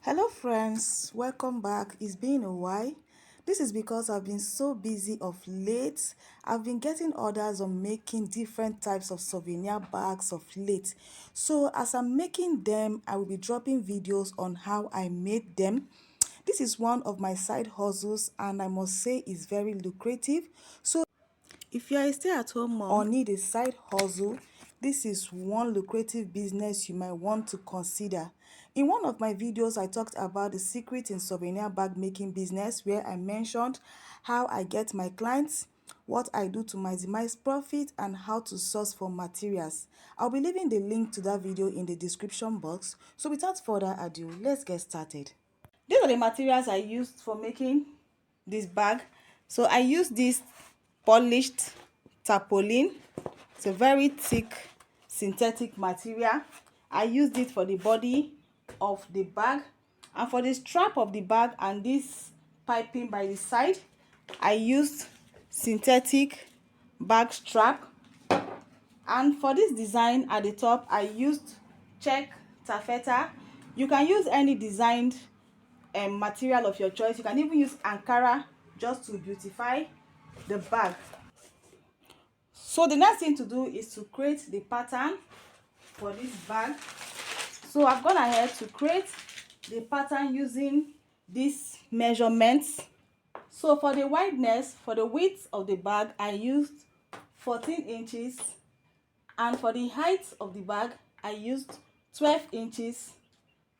Hello friends, welcome back. It's been a while. This is because I've been so busy of late. I've been getting orders on making different types of souvenir bags of late. So as I'm making them, I will be dropping videos on how I made them. This is one of my side hustles and I must say it's very lucrative. So if you are a stay-at-home mom or need a side hustle, this is one lucrative business you might want to consider. In one of my videos, I talked about the secret in souvenir bag making business where I mentioned how I get my clients, what I do to maximize profit, and how to source for materials. I'll be leaving the link to that video in the description box. So without further ado, let's get started. These are the materials I used for making this bag. So I used this polished tapolyn. It's a very thick synthetic material. I used it for the body of the bag, and for the strap of the bag and this piping by the side, I used synthetic bag strap. And for this design at the top, I used check taffeta. You can use any designed material of your choice. You can even use Ankara just to beautify the bag. So the next thing to do is to create the pattern for this bag. So I've gone ahead to create the pattern using these measurements. So for the wideness, for the width of the bag, I used 14 inches, and for the height of the bag, I used 12 inches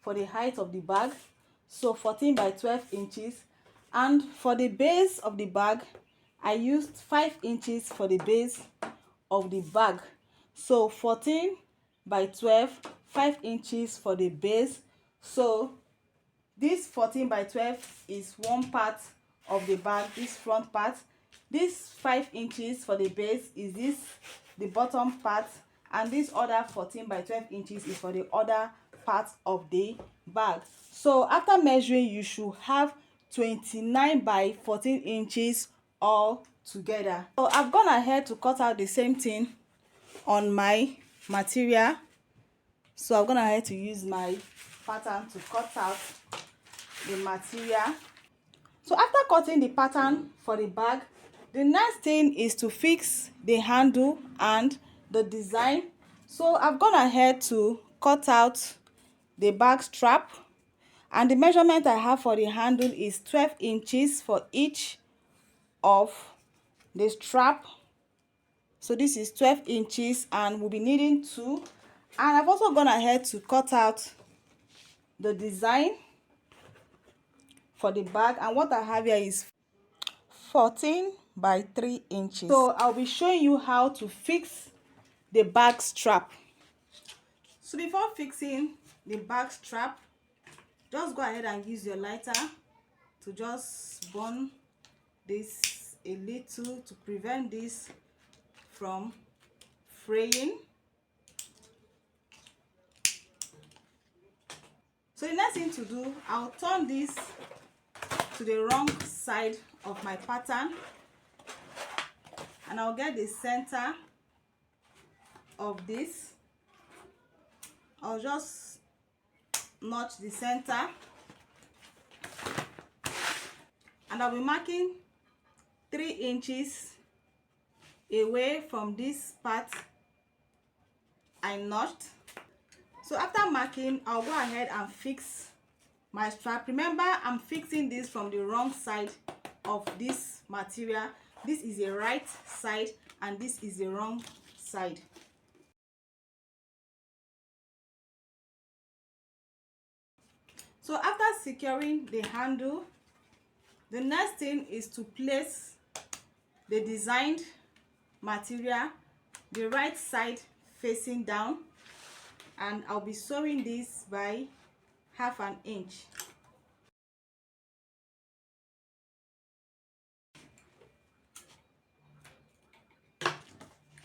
for the height of the bag. So 14 by 12 inches. And for the base of the bag, I used 5 inches for the base of the bag. So 14 by 12, 5 inches for the base. So this 14 by 12 is one part of the bag, this front part. This 5 inches for the base is the bottom part, and this other 14 by 12 inches is for the other part of the bag. So after measuring, you should have 29 by 14 inches all together. So I've gone ahead to cut out the same thing on my material. So I'm gonna ahead to use my pattern to cut out the material. So after cutting the pattern for the bag, the next thing is to fix the handle and the design. So I've gone ahead to cut out the bag strap, and the measurement I have for the handle is 12 inches for each of the strap. So this is 12 inches and we'll be needing 2. And I've also gone ahead to cut out the design for the bag, and what I have here is 14 by 3 inches. So I'll be showing you how to fix the bag strap. So before fixing the bag strap, just go ahead and use your lighter to just burn this a little to prevent this from fraying. So the next thing to do, I'll turn this to the wrong side of my pattern, and I'll get the center of this. I'll just notch the center, and I'll be marking 3 inches away from this part I notched. So after marking, I'll go ahead and fix my strap. Remember, I'm fixing this from the wrong side of this material. This is the right side and this is the wrong side. So after securing the handle, the next thing is to place the designed material the right side facing down, and I'll be sewing this by 1/2 inch.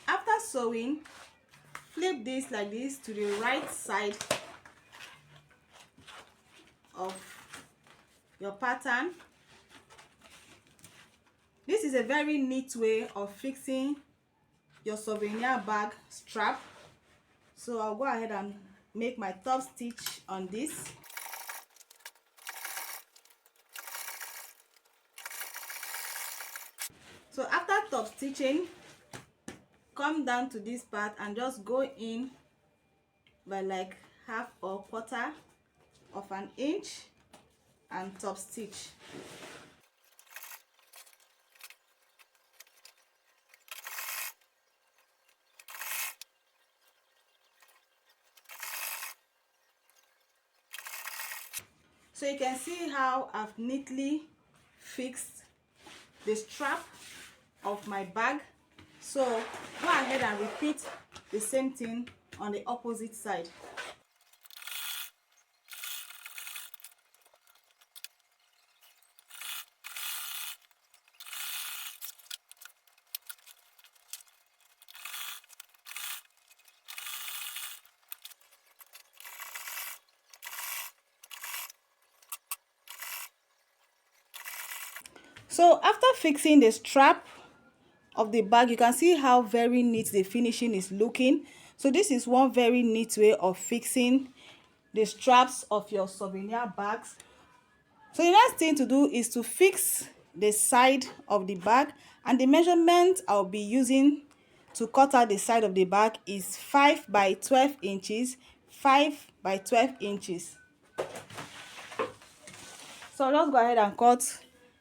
After sewing, flip this like this to the right side of your pattern. This is a very neat way of fixing your souvenir bag strap. So I'll go ahead and make my top stitch on this. of stitching, come down to this part and just go in by like half or quarter of an inch and top stitch. So you can see how I've neatly fixed the strap of my bag. So go ahead and repeat the same thing on the opposite side. So after fixing the strap of the bag, you can see how very neat the finishing is looking. So this is one very neat way of fixing the straps of your souvenir bags. So the next thing to do is to fix the side of the bag, and the measurement I'll be using to cut out the side of the bag is 5 by 12 inches. 5 by 12 inches. So I'll just go ahead and cut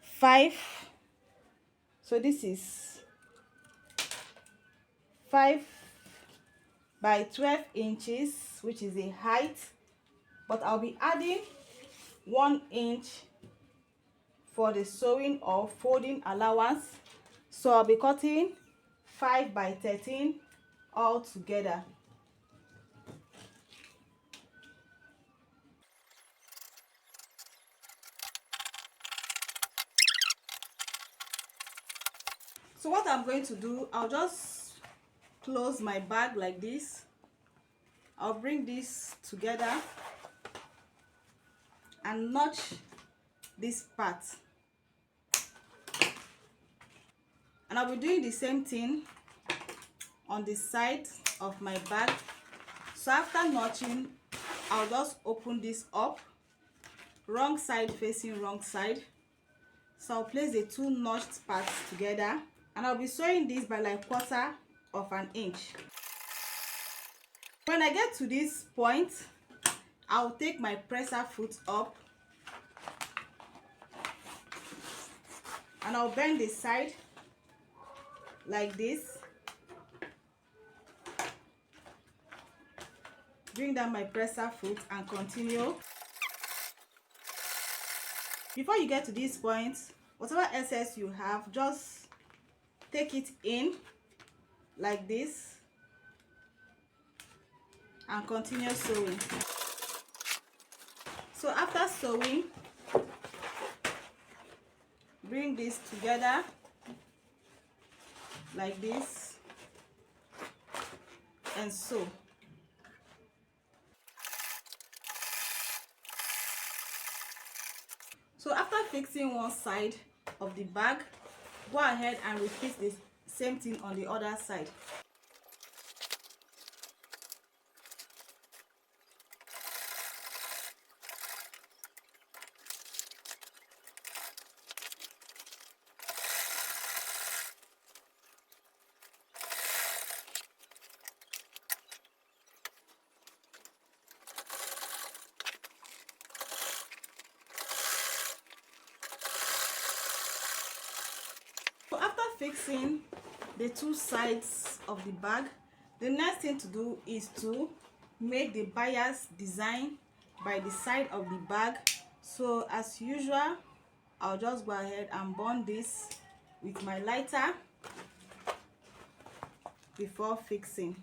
5. So this is 5 by 12 inches, which is the height, but I'll be adding 1 inch for the sewing or folding allowance. So I'll be cutting 5 by 13 all together. So what I'm going to do, I'll just close my bag like this. I'll bring this together and notch this part. And I'll be doing the same thing on the side of my bag. So after notching, I'll just open this up, wrong side facing wrong side. So I'll place the two notched parts together, and I'll be sewing this by like quarter of an inch. When I get to this point, I'll take my presser foot up and I'll bend the side like this. Bring down my presser foot and continue. Before you get to this point, whatever excess you have, just take it in like this and continue sewing. So after sewing, bring this together like this and sew. So after fixing one side of the bag, go ahead and repeat the same thing on the other side. So after fixing the two sides of the bag, the next thing to do is to make the bias design by the side of the bag. So as usual, I'll just go ahead and burn this with my lighter before fixing.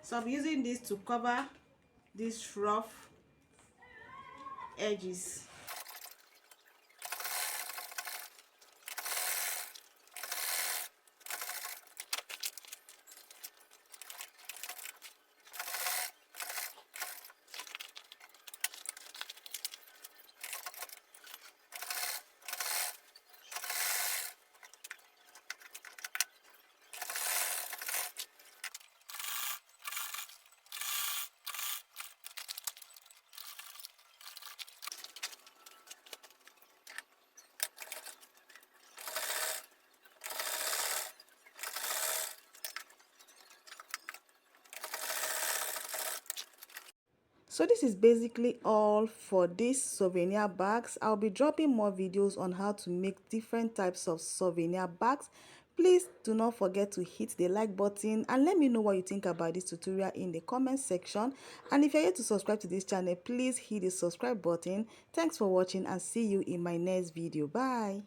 So I'm using this to cover these rough edges. So this is basically all for this souvenir bags. I'll be dropping more videos on how to make different types of souvenir bags. Please do not forget to hit the like button and let me know what you think about this tutorial in the comment section. And if you're yet to subscribe to this channel, please hit the subscribe button. Thanks for watching and see you in my next video. Bye.